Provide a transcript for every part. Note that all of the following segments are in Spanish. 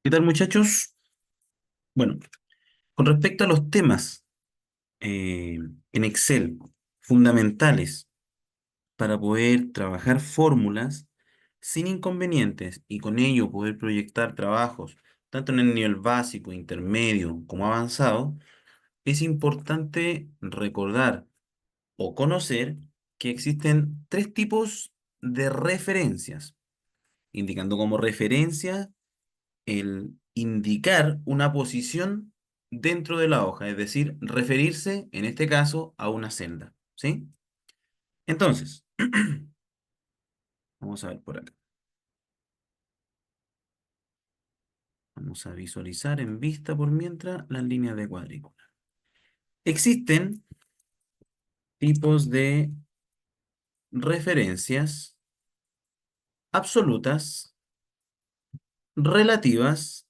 ¿Qué tal, muchachos? Bueno, con respecto a los temas eh, en Excel fundamentales para poder trabajar fórmulas sin inconvenientes y con ello poder proyectar trabajos tanto en el nivel básico, intermedio como avanzado, es importante recordar o conocer que existen tres tipos de referencias, indicando como referencia el indicar una posición dentro de la hoja, es decir, referirse, en este caso, a una celda, ¿sí? Entonces, vamos a ver por acá. Vamos a visualizar en vista por mientras las líneas de cuadrícula. Existen tipos de referencias absolutas, relativas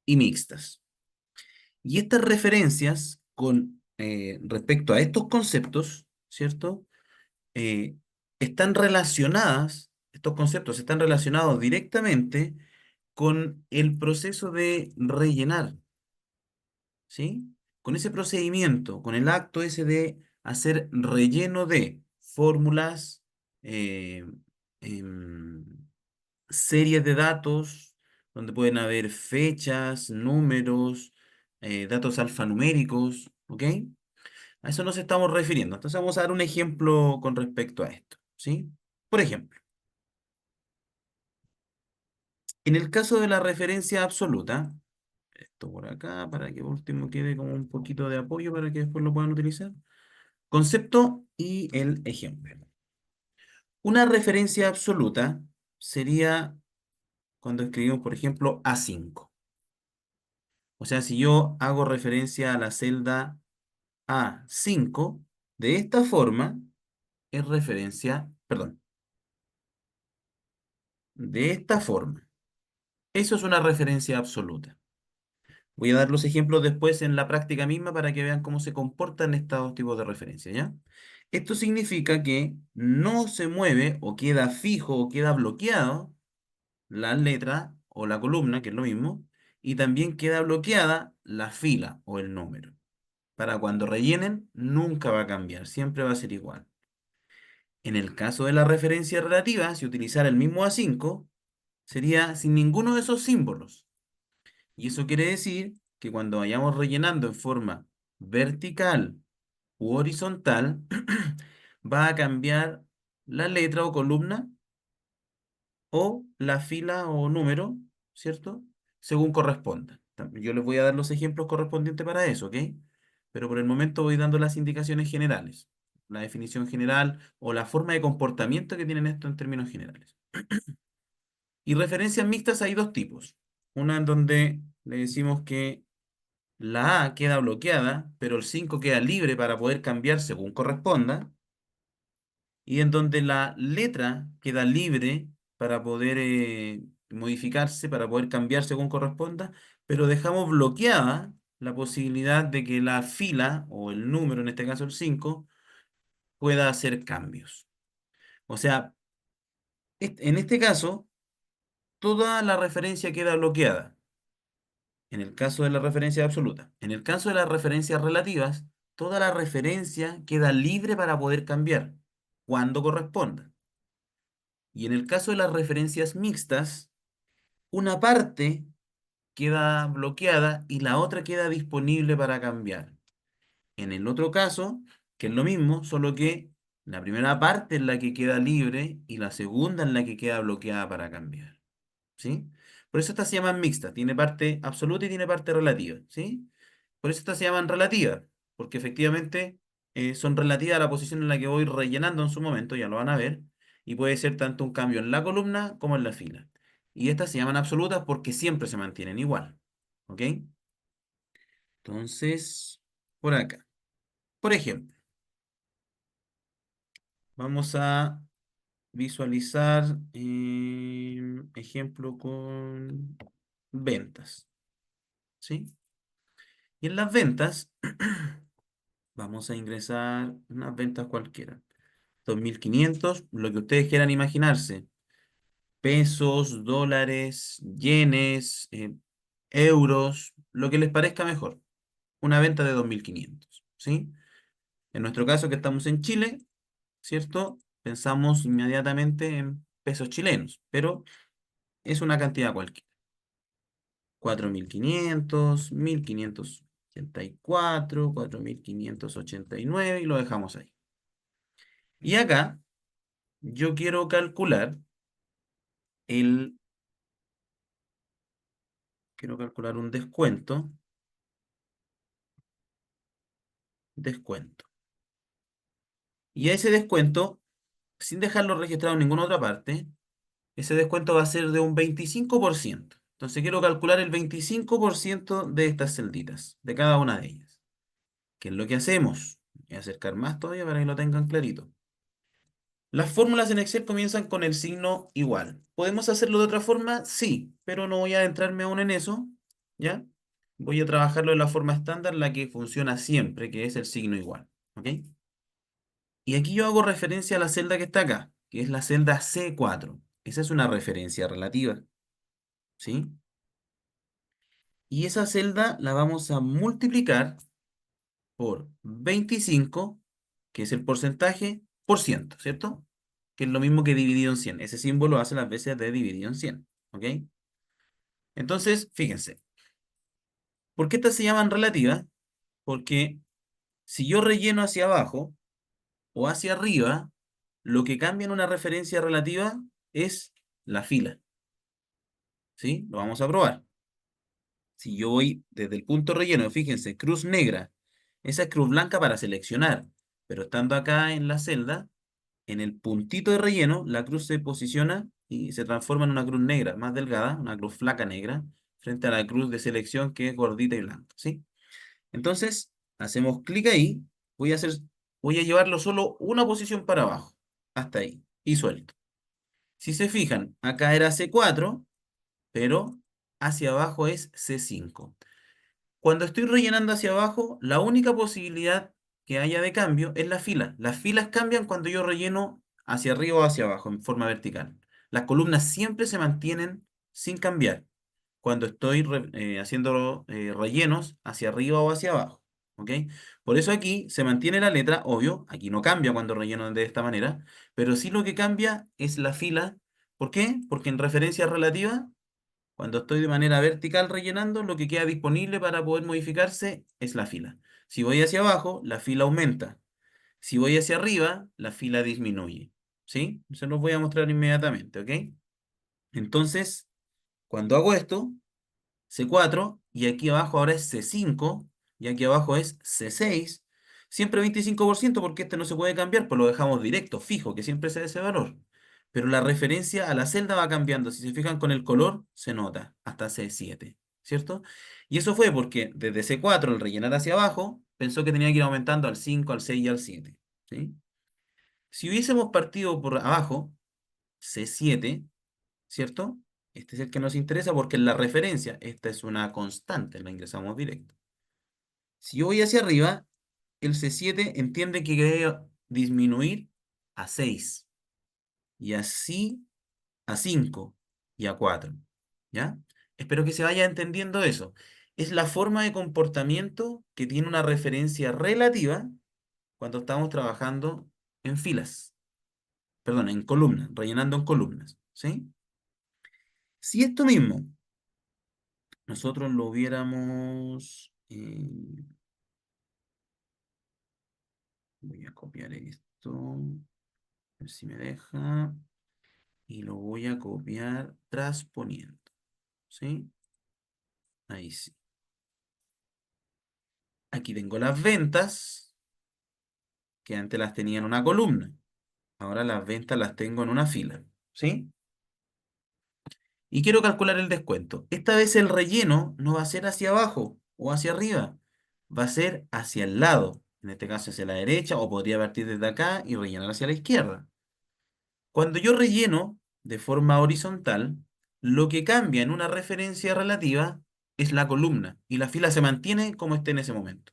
y mixtas. Y estas referencias con respecto a estos conceptos, ¿cierto? eh, están relacionadas, estos conceptos están relacionados directamente con el proceso de rellenar, ¿sí? Con ese procedimiento, con el acto ese de hacer relleno de fórmulas, eh, em, series de datos, donde pueden haber fechas, números, datos alfanuméricos, ¿ok? A eso nos estamos refiriendo. Entonces vamos a dar un ejemplo con respecto a esto, ¿sí? Por ejemplo, en el caso de la referencia absoluta, esto por acá, para que por último quede como un poquito de apoyo para que después lo puedan utilizar. Concepto y el ejemplo. Una referencia absoluta sería cuando escribimos, por ejemplo, A5. O sea, si yo hago referencia a la celda A5, de esta forma es referencia, perdón, de esta forma. Eso es una referencia absoluta. Voy a dar los ejemplos después en la práctica misma para que vean cómo se comportan estos tipos de referencias, ¿ya? Esto significa que no se mueve o queda fijo o queda bloqueado la letra o la columna, que es lo mismo, y también queda bloqueada la fila o el número. Para cuando rellenen, nunca va a cambiar, siempre va a ser igual. En el caso de la referencia relativa, si utilizara el mismo A5, sería sin ninguno de esos símbolos. Y eso quiere decir que cuando vayamos rellenando en forma vertical u horizontal, va a cambiar la letra o columna o la fila o número, ¿cierto? Según corresponda. Yo les voy a dar los ejemplos correspondientes para eso, ¿ok? Pero por el momento voy dando las indicaciones generales, la definición general o la forma de comportamiento que tienen esto en términos generales. Y referencias mixtas hay dos tipos. Una en donde le decimos que la A queda bloqueada, pero el 5 queda libre para poder cambiar según corresponda. Y en donde la letra queda libre para poder modificarse, para poder cambiar según corresponda, pero dejamos bloqueada la posibilidad de que la fila o el número, en este caso el 5 pueda hacer cambios. O sea, en este caso, toda la referencia queda bloqueada. En el caso de la referencia absoluta. En el caso de las referencias relativas, toda la referencia queda libre para poder cambiar cuando corresponda. Y en el caso de las referencias mixtas, una parte queda bloqueada y la otra queda disponible para cambiar. En el otro caso, que es lo mismo, solo que la primera parte es la que queda libre y la segunda es la que queda bloqueada para cambiar. ¿Sí? Por eso estas se llaman mixtas, tiene parte absoluta y tiene parte relativa, ¿sí? Por eso estas se llaman relativas, porque efectivamente son relativas a la posición en la que voy rellenando en su momento, ya lo van a ver, y puede ser tanto un cambio en la columna como en la fila. Y estas se llaman absolutas porque siempre se mantienen igual, ¿ok? Entonces, por acá. Por ejemplo, vamos a visualizar ejemplo con ventas, ¿sí? Y en las ventas vamos a ingresar unas ventas cualquiera. 2.500, lo que ustedes quieran imaginarse. pesos, dólares, yenes, euros, lo que les parezca mejor. Una venta de 2.500, ¿sí? En nuestro caso, que estamos en Chile, ¿cierto? Pensamos inmediatamente en pesos chilenos, pero es una cantidad cualquiera. 4.500, 1.584, 4.589 y lo dejamos ahí. Y acá yo el, quiero calcular un descuento. Y a ese descuento, sin dejarlo registrado en ninguna otra parte, ese descuento va a ser de un 25%. Entonces quiero calcular el 25% de estas celditas, de cada una de ellas. ¿Qué es lo que hacemos? Voy a acercar más todavía para que lo tengan clarito. Las fórmulas en Excel comienzan con el signo igual. ¿Podemos hacerlo de otra forma? Sí, pero no voy a adentrarme aún en eso, ¿ya? Voy a trabajarlo en la forma estándar, la que funciona siempre, que es el signo igual, ¿ok? Y aquí yo hago referencia a la celda que está acá, que es la celda C4. Esa es una referencia relativa, ¿sí? Y esa celda la vamos a multiplicar por 25, que es el porcentaje, por ciento, ¿cierto? Que es lo mismo que dividido en 100. Ese símbolo hace las veces de dividido en 100, ¿ok? Entonces, fíjense, ¿por qué estas se llaman relativas? Porque si yo relleno hacia abajo o hacia arriba, lo que cambia en una referencia relativa es la fila, ¿sí? Lo vamos a probar. Si yo voy desde el punto relleno, fíjense, cruz negra, esa es cruz blanca para seleccionar, pero estando acá en la celda, en el puntito de relleno, la cruz se posiciona y se transforma en una cruz negra, más delgada, una cruz flaca negra, frente a la cruz de selección que es gordita y blanca, ¿sí? Entonces, hacemos clic ahí, voy a llevarlo solo una posición para abajo, hasta ahí, y suelto. Si se fijan, acá era C4, pero hacia abajo es C5. Cuando estoy rellenando hacia abajo, la única posibilidad que haya de cambio es la fila. Las filas cambian cuando yo relleno hacia arriba o hacia abajo, en forma vertical. Las columnas siempre se mantienen sin cambiar cuando estoy haciendo rellenos hacia arriba o hacia abajo. ¿Ok? Por eso aquí se mantiene la letra, obvio, aquí no cambia cuando relleno de esta manera, pero sí lo que cambia es la fila. ¿Por qué? Porque en referencia relativa cuando estoy de manera vertical rellenando, lo que queda disponible para poder modificarse es la fila. Si voy hacia abajo, la fila aumenta. Si voy hacia arriba, la fila disminuye. ¿Sí? Se los voy a mostrar inmediatamente, ¿ok? Entonces, cuando hago esto, C4, y aquí abajo ahora es C5, y aquí abajo es C6, siempre 25% porque este no se puede cambiar, pues lo dejamos directo, fijo, que siempre sea ese valor. Pero la referencia a la celda va cambiando. Si se fijan con el color, se nota hasta C7, ¿cierto? Y eso fue porque desde C4, al rellenar hacia abajo, pensó que tenía que ir aumentando al 5, al 6 y al 7, ¿sí? Si hubiésemos partido por abajo, C7, ¿cierto? Este es el que nos interesa porque en la referencia, esta es una constante, la ingresamos directo. Si yo voy hacia arriba, el C7 entiende que debe disminuir a 6 y así a 5 y a 4. ¿Ya? Espero que se vaya entendiendo eso. Es la forma de comportamiento que tiene una referencia relativa cuando estamos trabajando en filas, perdón, en columnas, rellenando en columnas, ¿sí? Si esto mismo nosotros lo hubiéramos, voy a copiar esto, a ver si me deja, y lo voy a copiar transponiendo, ¿sí? Ahí sí. Aquí tengo las ventas, que antes las tenía en una columna. Ahora las ventas las tengo en una fila, ¿sí? Y quiero calcular el descuento. Esta vez el relleno no va a ser hacia abajo o hacia arriba, va a ser hacia el lado, en este caso hacia la derecha, o podría partir desde acá y rellenar hacia la izquierda. Cuando yo relleno de forma horizontal, lo que cambia en una referencia relativa es la columna y la fila se mantiene como esté en ese momento.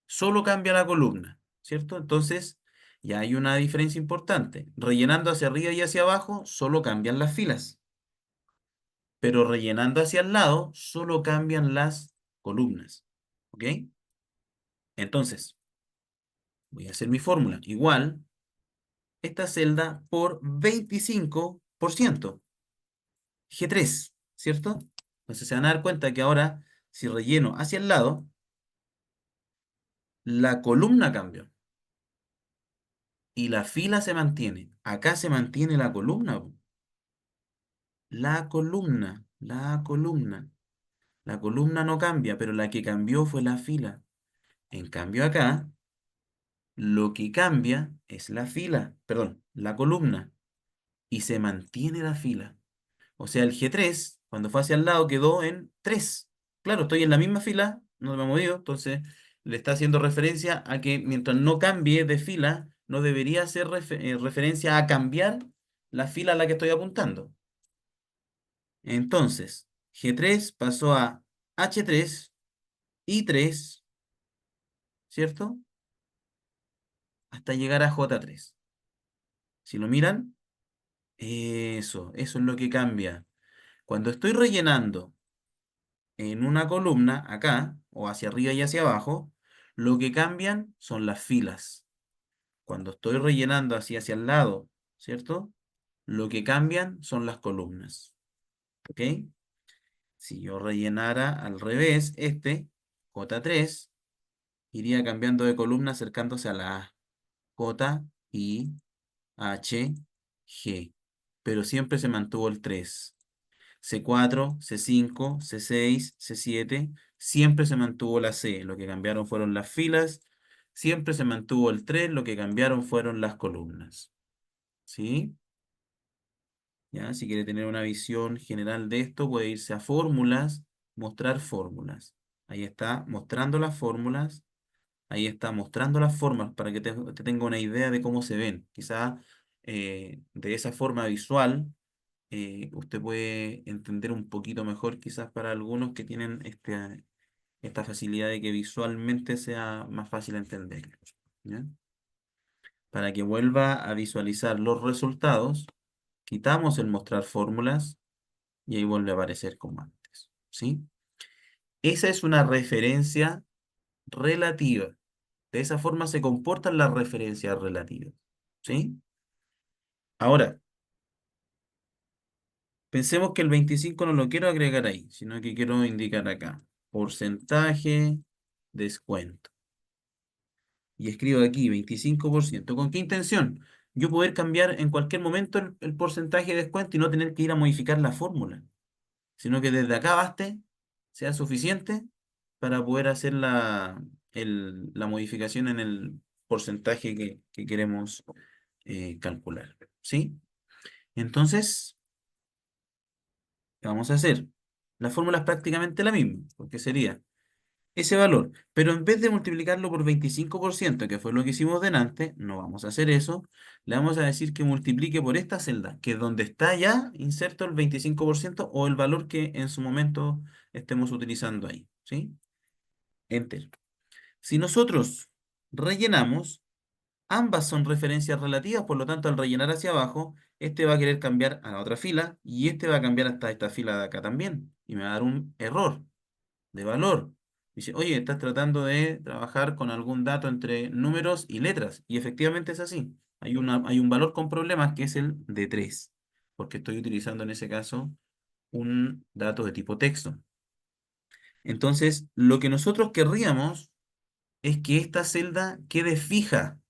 Solo cambia la columna, ¿cierto? Entonces, Y hay una diferencia importante. Rellenando hacia arriba y hacia abajo, solo cambian las filas. Pero rellenando hacia el lado, solo cambian las columnas. ¿Ok? Entonces, voy a hacer mi fórmula. Igual, esta celda por 25%. G3, ¿cierto? Entonces se van a dar cuenta que ahora, si relleno hacia el lado, la columna cambió y la fila se mantiene. Acá se mantiene la columna, po. La columna, la columna. La columna no cambia, pero la que cambió fue la fila. En cambio acá, lo que cambia es la fila, perdón, la columna, y se mantiene la fila. O sea, el G3, cuando fue hacia el lado, quedó en 3. Claro, estoy en la misma fila, no me he movido, entonces le está haciendo referencia a que mientras no cambie de fila, no debería hacer referencia a cambiar la fila a la que estoy apuntando. Entonces, G3 pasó a H3, I3, ¿cierto? Hasta llegar a J3. Si lo miran, eso es lo que cambia. Cuando estoy rellenando en una columna, acá, o hacia arriba y hacia abajo, lo que cambian son las filas. Cuando estoy rellenando hacia el lado, ¿cierto? Lo que cambian son las columnas. ¿Ok? Si yo rellenara al revés, J3, iría cambiando de columna acercándose a la A. J, I, H, G. Pero siempre se mantuvo el 3. C4, C5, C6, C7, siempre se mantuvo la C, lo que cambiaron fueron las filas, siempre se mantuvo el 3, lo que cambiaron fueron las columnas. ¿Sí? Ya, si quiere tener una visión general de esto, puede irse a fórmulas, mostrar fórmulas. Ahí está mostrando las fórmulas, ahí está mostrando las formas para que te tenga una idea de cómo se ven. Quizá de esa forma visual usted puede entender un poquito mejor, quizás para algunos que tienen esta facilidad de que visualmente sea más fácil entenderlo. ¿Ya? Para que vuelva a visualizar los resultados, quitamos el mostrar fórmulas y ahí vuelve a aparecer como antes. ¿Sí? Esa es una referencia relativa. De esa forma se comportan las referencias relativas. ¿Sí? Ahora, pensemos que el 25 no lo quiero agregar ahí, sino que quiero indicar acá. Porcentaje, descuento. Y escribo aquí 25%. ¿Con qué intención? Yo poder cambiar en cualquier momento el porcentaje de descuento y no tener que ir a modificar la fórmula, sino que desde acá baste, sea suficiente para poder hacer la modificación en el porcentaje que queremos calcular. ¿Sí? Entonces, ¿qué vamos a hacer? La fórmula es prácticamente la misma, porque sería ese valor, pero en vez de multiplicarlo por 25%, que fue lo que hicimos delante, no vamos a hacer eso, le vamos a decir que multiplique por esta celda, que es donde está ya inserto el 25% o el valor que en su momento estemos utilizando ahí, ¿sí? Enter. Si nosotros rellenamos, ambas son referencias relativas, por lo tanto, al rellenar hacia abajo, este va a querer cambiar a la otra fila y este va a cambiar hasta esta fila de acá también, y me va a dar un error de valor. Dice, oye, estás tratando de trabajar con algún dato entre números y letras. Y efectivamente es así. Hay un valor con problemas que es el de 3, porque estoy utilizando en ese caso un dato de tipo texto. Entonces, lo que nosotros querríamos es que esta celda quede fija,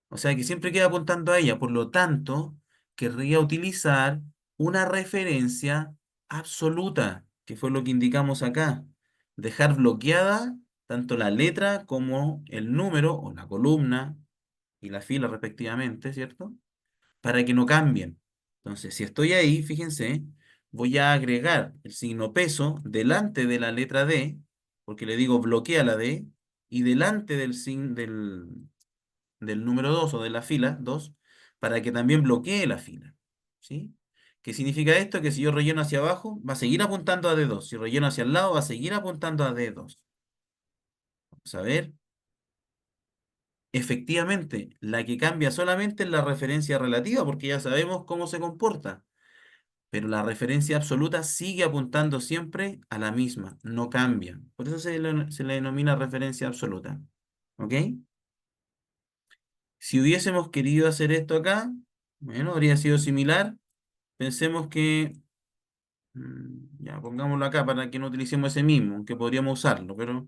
o sea, que siempre queda apuntando a ella. Por lo tanto, querría utilizar una referencia absoluta, que fue lo que indicamos acá. Dejar bloqueada tanto la letra como el número o la columna y la fila respectivamente, ¿cierto? Para que no cambien. Entonces, si estoy ahí, fíjense, voy a agregar el signo peso delante de la letra D, porque le digo bloquea la D, y delante del número 2 o de la fila 2 para que también bloquee la fila. ¿Sí? ¿Qué significa esto? Que si yo relleno hacia abajo, va a seguir apuntando a D2. Si relleno hacia el lado, va a seguir apuntando a D2. Vamos a ver. efectivamente, la que cambia solamente es la referencia relativa, porque ya sabemos cómo se comporta, pero la referencia absoluta sigue apuntando siempre a la misma, no cambia. Por eso se le denomina referencia absoluta. ¿Ok? Si hubiésemos querido hacer esto acá, bueno, habría sido similar. Pensemos que, ya pongámoslo acá para que no utilicemos ese mismo, aunque podríamos usarlo, pero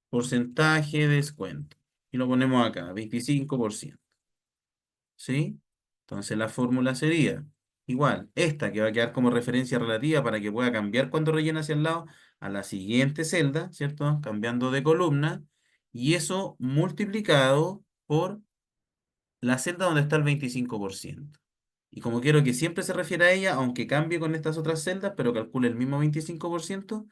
porcentaje de descuento. Y lo ponemos acá, 25%. ¿Sí? Entonces la fórmula sería igual, esta que va a quedar como referencia relativa para que pueda cambiar cuando rellena hacia el lado a la siguiente celda, ¿cierto? Cambiando de columna, y eso multiplicado por la celda donde está el 25%. Y como quiero que siempre se refiera a ella, aunque cambie con estas otras celdas, pero calcule el mismo 25%,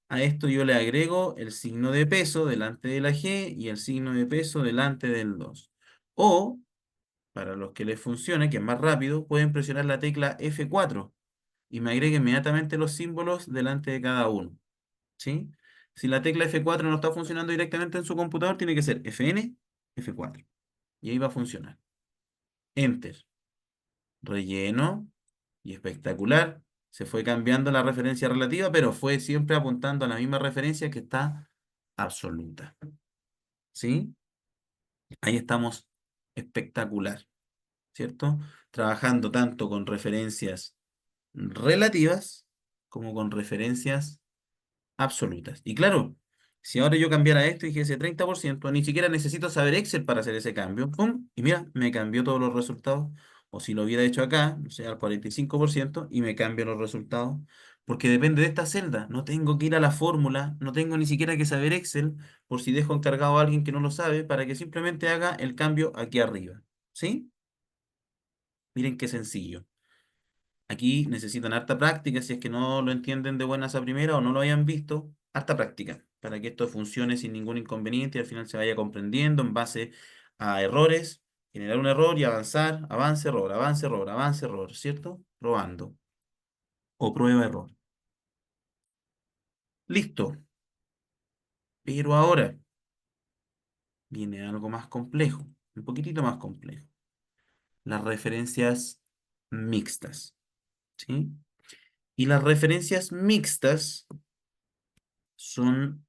a esto yo le agrego el signo de peso delante de la G y el signo de peso delante del 2. O, para los que les funcione, que es más rápido, pueden presionar la tecla F4 y me agrega inmediatamente los símbolos delante de cada uno. ¿Sí? Si la tecla F4 no está funcionando directamente en su computador, tiene que ser Fn, F4. Y ahí va a funcionar. Enter. Relleno. Y espectacular. Se fue cambiando la referencia relativa, pero fue siempre apuntando a la misma referencia que está absoluta. ¿Sí? Ahí estamos espectacular, ¿cierto? Trabajando tanto con referencias relativas como con referencias absolutas. Y claro, si ahora yo cambiara esto y dijese 30%, ni siquiera necesito saber Excel para hacer ese cambio. ¡Pum! Y mira, me cambió todos los resultados. O si lo hubiera hecho acá, o sea, al 45%, y me cambia los resultados. Porque depende de esta celda. No tengo que ir a la fórmula, no tengo ni siquiera que saber Excel, por si dejo encargado a alguien que no lo sabe, para que simplemente haga el cambio aquí arriba. ¿Sí? Miren qué sencillo. Aquí necesitan harta práctica, si es que no lo entienden de buenas a primera o no lo hayan visto, harta práctica, para que esto funcione sin ningún inconveniente y al final se vaya comprendiendo en base a errores, generar un error y avanzar, avance, error, avance, error, avance, error, ¿cierto? Probando o prueba, error. Listo. Pero ahora viene algo más complejo, un poquitito más complejo. Las referencias mixtas, ¿sí? Y las referencias mixtas son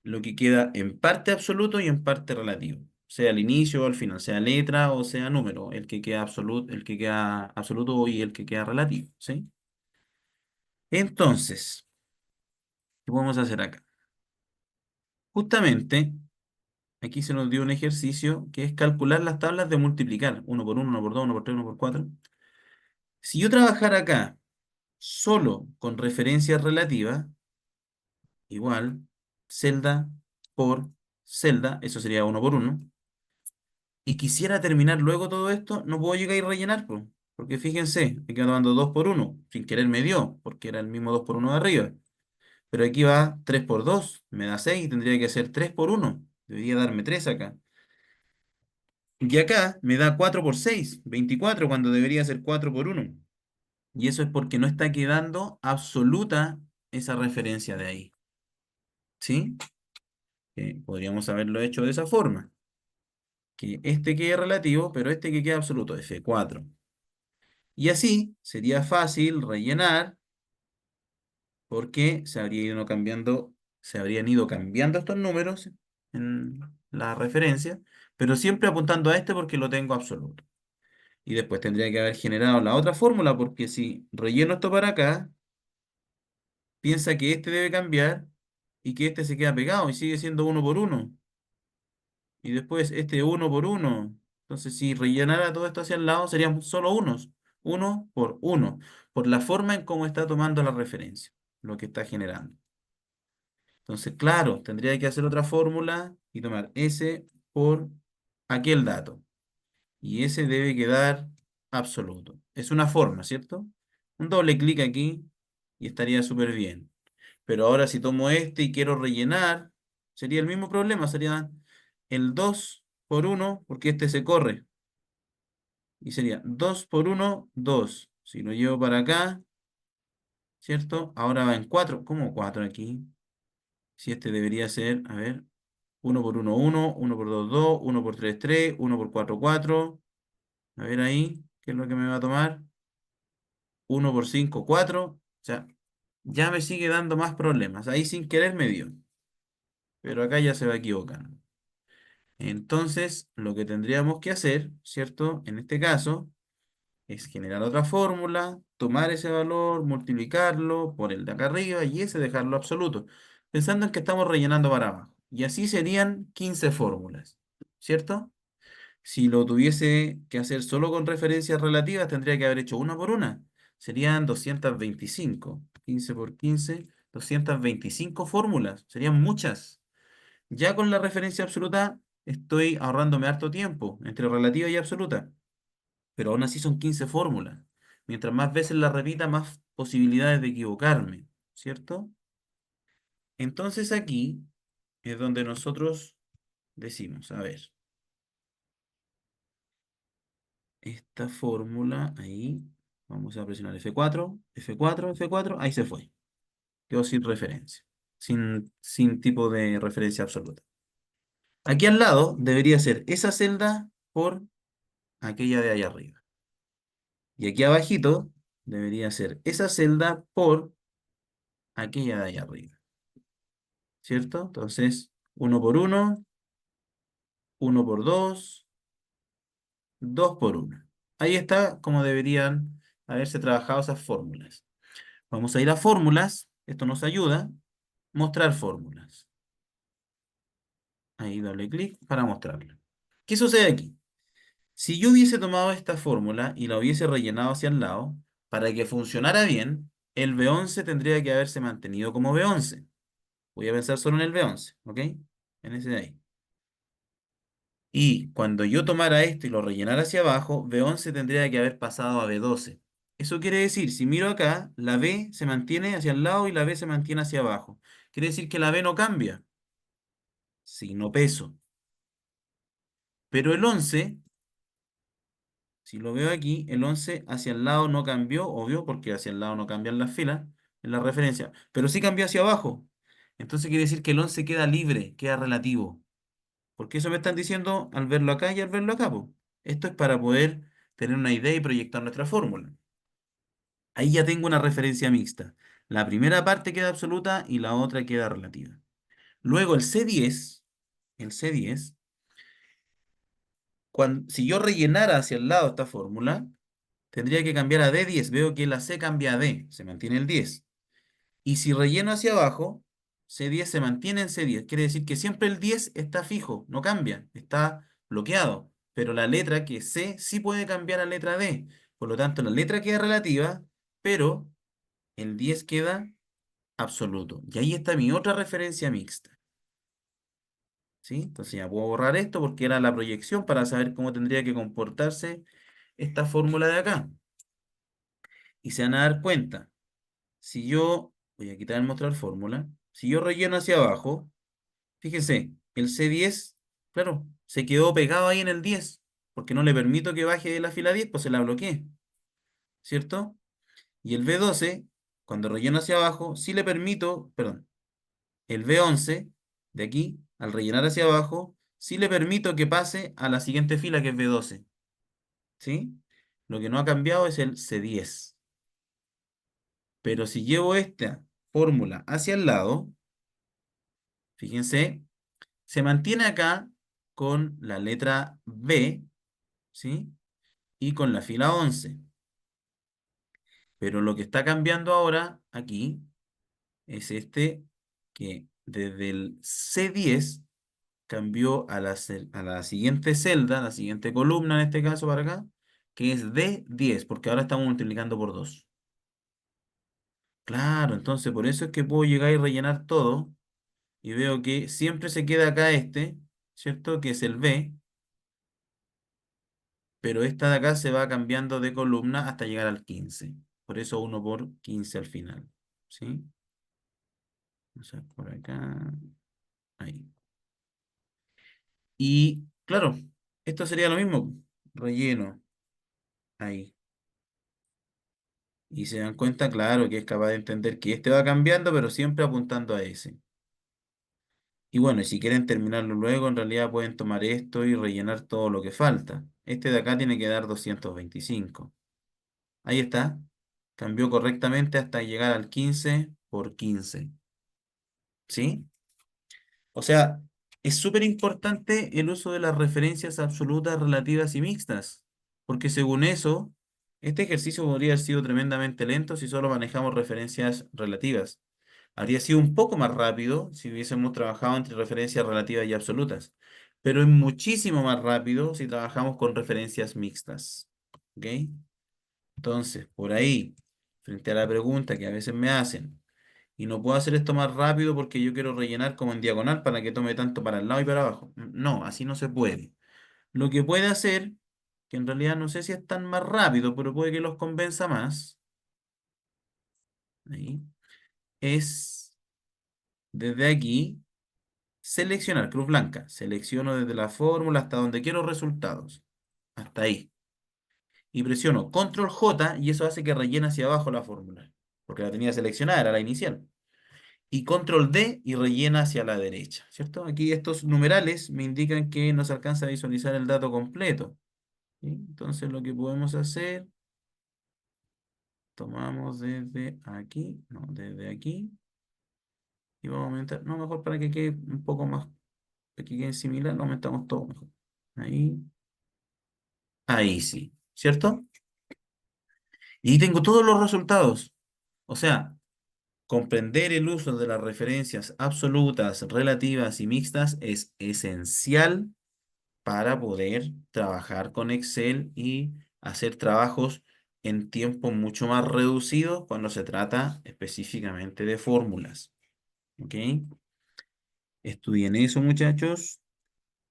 lo que queda en parte absoluto y en parte relativo. Sea al inicio o al final, sea letra o sea número, el que queda absoluto y el que queda relativo, ¿sí? Entonces, ¿qué podemos hacer acá? Justamente, aquí se nos dio un ejercicio que es calcular las tablas de multiplicar, uno por uno, uno por 2, uno por 3, uno por 4. Si yo trabajara acá solo con referencias relativas, igual, celda por celda, eso sería uno por uno. Y quisiera terminar luego todo esto, no puedo llegar y rellenar, po, porque fíjense, me quedo dando 2 por uno sin querer me dio, porque era el mismo 2 por uno de arriba. Pero aquí va 3 por 2 me da 6 y tendría que ser 3 por uno debería darme 3 acá. Y acá me da 4 por 6 24 cuando debería ser 4 por uno. Y eso es porque no está quedando absoluta esa referencia de ahí, ¿sí? Podríamos haberlo hecho de esa forma, que este quede relativo, pero este que queda absoluto, F4. Y así sería fácil rellenar porque se habrían ido cambiando estos números en la referencia, pero siempre apuntando a este porque lo tengo absoluto. Y después tendría que haber generado la otra fórmula porque si relleno esto para acá, piensa que este debe cambiar y que este se queda pegado y sigue siendo uno por uno. Y después este uno por uno. Entonces, si rellenara todo esto hacia el lado, serían solo unos. Uno por uno. Por la forma en cómo está tomando la referencia, lo que está generando. Entonces, claro, tendría que hacer otra fórmula y tomar S por aquel dato. Y ese debe quedar absoluto. Es una forma, ¿cierto? Un doble clic aquí y estaría súper bien. Pero ahora si tomo este y quiero rellenar, sería el mismo problema, sería el 2 por uno porque este se corre. Y sería 2 por uno 2. Si lo llevo para acá, ¿cierto? Ahora va en 4. ¿Cómo 4 aquí? Si este debería ser, a ver. Uno por uno, uno. Uno por 2, 2. Uno por 3, 3. Uno por 4, 4. A ver ahí, ¿qué es lo que me va a tomar? Uno por 5, 4. O sea, ya me sigue dando más problemas. Ahí sin querer me dio. Pero acá ya se va equivocando. Entonces, lo que tendríamos que hacer, ¿cierto? En este caso, es generar otra fórmula, tomar ese valor, multiplicarlo por el de acá arriba y ese dejarlo absoluto, pensando en que estamos rellenando para abajo. Y así serían 15 fórmulas, ¿cierto? Si lo tuviese que hacer solo con referencias relativas, tendría que haber hecho una por una. Serían 225. 15 por 15, 225 fórmulas. Serían muchas. Ya con la referencia absoluta estoy ahorrándome harto tiempo entre relativa y absoluta, pero aún así son 15 fórmulas. Mientras más veces la repita, más posibilidades de equivocarme, ¿cierto? Entonces aquí es donde nosotros decimos, a ver, esta fórmula ahí, vamos a presionar F4, F4, F4, ahí se fue. Quedó sin referencia, sin tipo de referencia absoluta. Aquí al lado debería ser esa celda por aquella de allá arriba. Y aquí abajito debería ser esa celda por aquella de allá arriba, ¿cierto? Entonces, uno por uno, uno por dos, dos por uno. Ahí está como deberían haberse trabajado esas fórmulas. Vamos a ir a fórmulas, esto nos ayuda. Mostrar fórmulas. Ahí doble clic para mostrarlo. ¿Qué sucede aquí? Si yo hubiese tomado esta fórmula y la hubiese rellenado hacia el lado, para que funcionara bien, el B11 tendría que haberse mantenido como B11. Voy a pensar solo en el B11, ¿ok? En ese de ahí. Y cuando yo tomara esto y lo rellenara hacia abajo, B11 tendría que haber pasado a B12. Eso quiere decir, si miro acá, la B se mantiene hacia el lado y la B se mantiene hacia abajo. Quiere decir que la B no cambia, signo peso. Pero el 11, si lo veo aquí, el 11 hacia el lado no cambió, obvio, porque hacia el lado no cambian las filas en la referencia, pero sí cambió hacia abajo. Entonces quiere decir que el 11 queda libre, queda relativo. Porque eso me están diciendo al verlo acá y al verlo acá, po. Esto es para poder tener una idea y proyectar nuestra fórmula. Ahí ya tengo una referencia mixta. La primera parte queda absoluta y la otra queda relativa. Luego el C10, si yo rellenara hacia el lado esta fórmula, tendría que cambiar a D10. Veo que la C cambia a D, se mantiene el 10. Y si relleno hacia abajo, C10 se mantiene en C10. Quiere decir que siempre el 10 está fijo, no cambia, está bloqueado. Pero la letra que es C sí puede cambiar a letra D. Por lo tanto, la letra queda relativa, pero el 10 queda absoluto. Y ahí está mi otra referencia mixta. ¿Sí? Entonces ya puedo borrar esto porque era la proyección para saber cómo tendría que comportarse esta fórmula de acá. Y se van a dar cuenta. Si yo, voy a quitar el mostrar fórmula, si yo relleno hacia abajo, fíjense, el C10, claro, se quedó pegado ahí en el 10 porque no le permito que baje de la fila 10 pues se la bloqueé, ¿cierto? Y el B12, cuando relleno hacia abajo, sí le permito, perdón, el B11, de aquí, al rellenar hacia abajo, sí le permito que pase a la siguiente fila que es B12, ¿sí? Lo que no ha cambiado es el C10. Pero si llevo esta fórmula hacia el lado, fíjense, se mantiene acá con la letra B, ¿sí? Y con la fila 11. Pero lo que está cambiando ahora aquí es que desde el C10 cambió a la siguiente celda, la siguiente columna en este caso para acá, que es D10, porque ahora estamos multiplicando por 2. Claro, entonces por eso es que puedo llegar y rellenar todo y veo que siempre se queda acá ¿cierto? Que es el B, pero esta de acá se va cambiando de columna hasta llegar al 15. Por eso 1 por 15 al final. ¿Sí? O sea, por acá, ahí. Y claro, esto sería lo mismo. Relleno, ahí. Y se dan cuenta, claro, que es capaz de entender que este va cambiando, pero siempre apuntando a ese. Y bueno, y si quieren terminarlo luego, en realidad pueden tomar esto y rellenar todo lo que falta. Este de acá tiene que dar 225. Ahí está. Cambió correctamente hasta llegar al 15 por 15. ¿Sí? O sea, es súper importante el uso de las referencias absolutas, relativas y mixtas, porque según eso, este ejercicio podría haber sido tremendamente lento si solo manejamos referencias relativas. Habría sido un poco más rápido si hubiésemos trabajado entre referencias relativas y absolutas, pero es muchísimo más rápido si trabajamos con referencias mixtas. ¿Ok? Entonces, por ahí, frente a la pregunta que a veces me hacen, y no puedo hacer esto más rápido porque yo quiero rellenar como en diagonal para que tome tanto para el lado y para abajo. No, así no se puede. Lo que puede hacer, que en realidad no sé si es tan más rápido, pero puede que los convenza más, ahí, es desde aquí seleccionar, cruz blanca. Selecciono desde la fórmula hasta donde quiero resultados. Hasta ahí. Y presiono control J y eso hace que rellene hacia abajo la fórmula. Porque la tenía seleccionada, era la inicial. Y control D y rellena hacia la derecha, ¿cierto? Aquí estos numerales me indican que no se alcanza a visualizar el dato completo. ¿Sí? Entonces lo que podemos hacer, tomamos desde aquí, no, desde aquí, y vamos a aumentar, no, mejor para que quede un poco más, para que quede similar, lo aumentamos todo mejor. Ahí, ahí sí, ¿cierto? Y tengo todos los resultados. O sea, comprender el uso de las referencias absolutas, relativas y mixtas es esencial para poder trabajar con Excel y hacer trabajos en tiempo mucho más reducido cuando se trata específicamente de fórmulas. ¿Ok? Estudien eso, muchachos.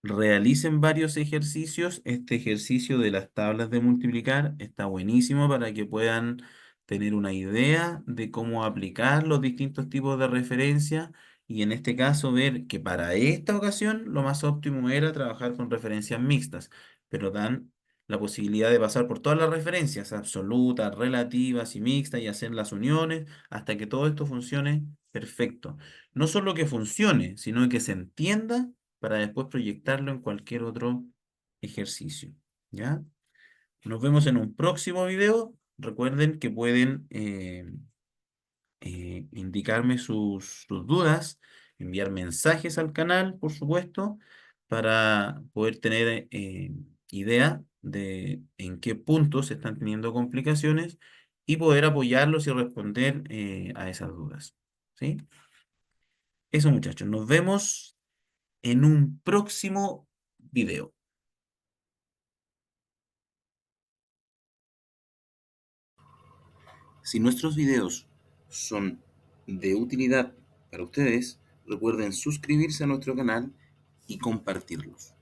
Realicen varios ejercicios. Este ejercicio de las tablas de multiplicar está buenísimo para que puedan tener una idea de cómo aplicar los distintos tipos de referencia y en este caso ver que para esta ocasión lo más óptimo era trabajar con referencias mixtas, pero dan la posibilidad de pasar por todas las referencias absolutas, relativas y mixtas y hacer las uniones hasta que todo esto funcione perfecto. No solo que funcione, sino que se entienda para después proyectarlo en cualquier otro ejercicio. ¿Ya? Nos vemos en un próximo video. Recuerden que pueden indicarme sus dudas, enviar mensajes al canal, por supuesto, para poder tener idea de en qué puntos se están teniendo complicaciones y poder apoyarlos y responder a esas dudas. ¿Sí? Eso, muchachos. Nos vemos en un próximo video. Si nuestros videos son de utilidad para ustedes, recuerden suscribirse a nuestro canal y compartirlos.